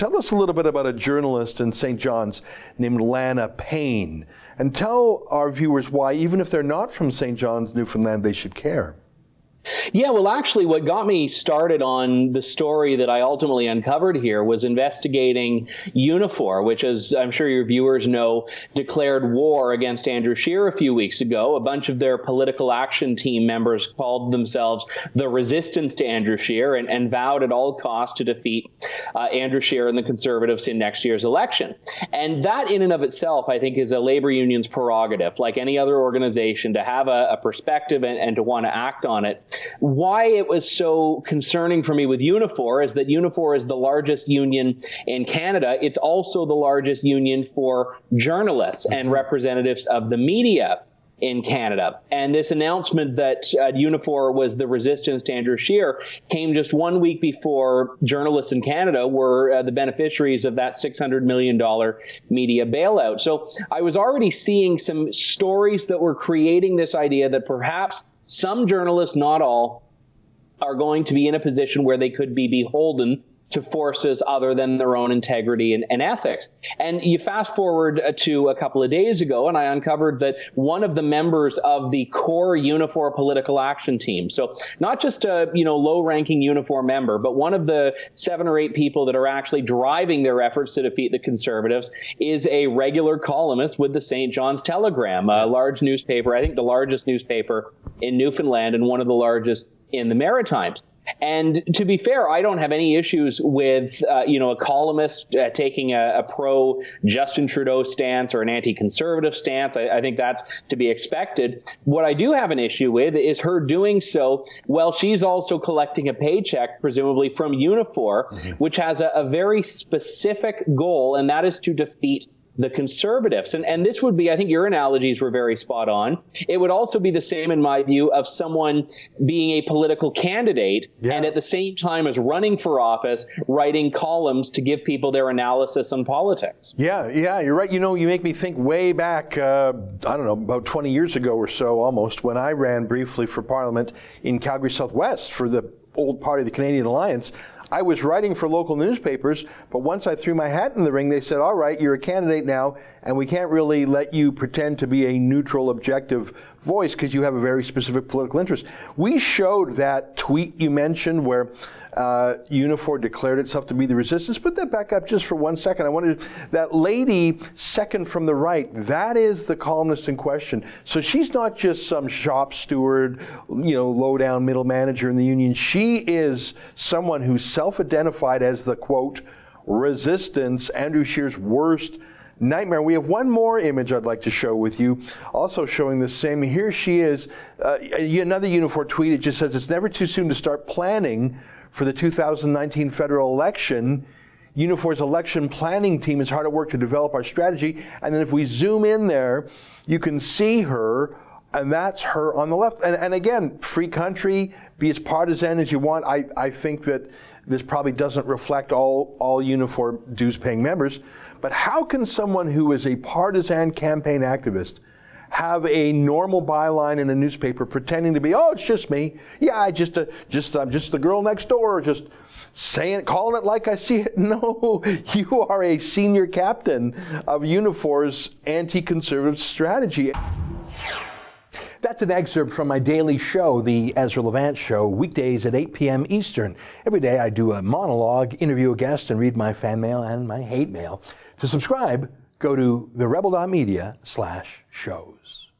Tell us a little bit about a journalist in St. John's named Lana Payne, and tell our viewers why, even if they're not from St. John's, Newfoundland, they should care. Yeah, well, actually, what got me started on the story that I ultimately uncovered here was investigating Unifor, which, as I'm sure your viewers know, declared war against Andrew Scheer a few weeks ago. A bunch of their political action team members called themselves the Resistance to Andrew Scheer and vowed at all costs to defeat Andrew Scheer and the Conservatives in next year's election. And that in and of itself, I think, is a labor union's prerogative, like any other organization, to have a perspective and to want to act on it. Why it was so concerning for me with Unifor is that Unifor is the largest union in Canada. It's also the largest union for journalists and representatives of the media in Canada. And this announcement that Unifor was the resistance to Andrew Scheer came just 1 week before journalists in Canada were the beneficiaries of that $600 million media bailout. So I was already seeing some stories that were creating this idea that perhaps some journalists, not all, are going to be in a position where they could be beholden to forces other than their own integrity and ethics. And you fast forward to a couple of days ago, and I uncovered that one of the members of the core Unifor political action team, so not just a low-ranking Unifor member, but one of the 7 or 8 people that are actually driving their efforts to defeat the Conservatives, is a regular columnist with the St. John's Telegram, a large newspaper, I think the largest newspaper in Newfoundland and one of the largest in the Maritimes. And to be fair, I don't have any issues with, a columnist taking a pro-Justin Trudeau stance or an anti-conservative stance. I think that's to be expected. What I do have an issue with is her doing so while she's also collecting a paycheck, presumably from Unifor, which has a very specific goal, and that is to defeat the Conservatives. And this would be, I think your analogies were very spot on. It would also be the same, in my view, of someone being a political candidate and at the same time as running for office, writing columns to give people their analysis on politics. Yeah, you're right. You make me think way back, about 20 years ago or so almost, when I ran briefly for Parliament in Calgary Southwest for the old party, the Canadian Alliance. I was writing for local newspapers, but once I threw my hat in the ring, they said, all right, you're a candidate now, and we can't really let you pretend to be a neutral, objective voice because you have a very specific political interest. We showed that tweet you mentioned where Unifor declared itself to be the resistance. Put that back up just for 1 second. I wanted that lady second from the right, that is the columnist in question. So she's not just some shop steward, low-down middle manager in the union. She is someone who's self-identified as the, quote, resistance, Andrew Scheer's worst nightmare. We have one more image I'd like to show with you, also showing the same. Here she is, another Unifor tweet. It just says, it's never too soon to start planning for the 2019 federal election. Unifor's election planning team is hard at work to develop our strategy. And then if we zoom in there, you can see her, and that's her on the left. And again, free country, be as partisan as you want. I think that this probably doesn't reflect all Unifor dues-paying members. But how can someone who is a partisan campaign activist have a normal byline in a newspaper pretending to be, oh, it's just me. Yeah, I'm just the girl next door, just calling it like I see it. No, you are a senior captain of Unifor's anti-conservative strategy. That's an excerpt from my daily show, The Ezra Levant Show, weekdays at 8 p.m. Eastern. Every day I do a monologue, interview a guest, and read my fan mail and my hate mail. To subscribe, go to therebel.media/shows.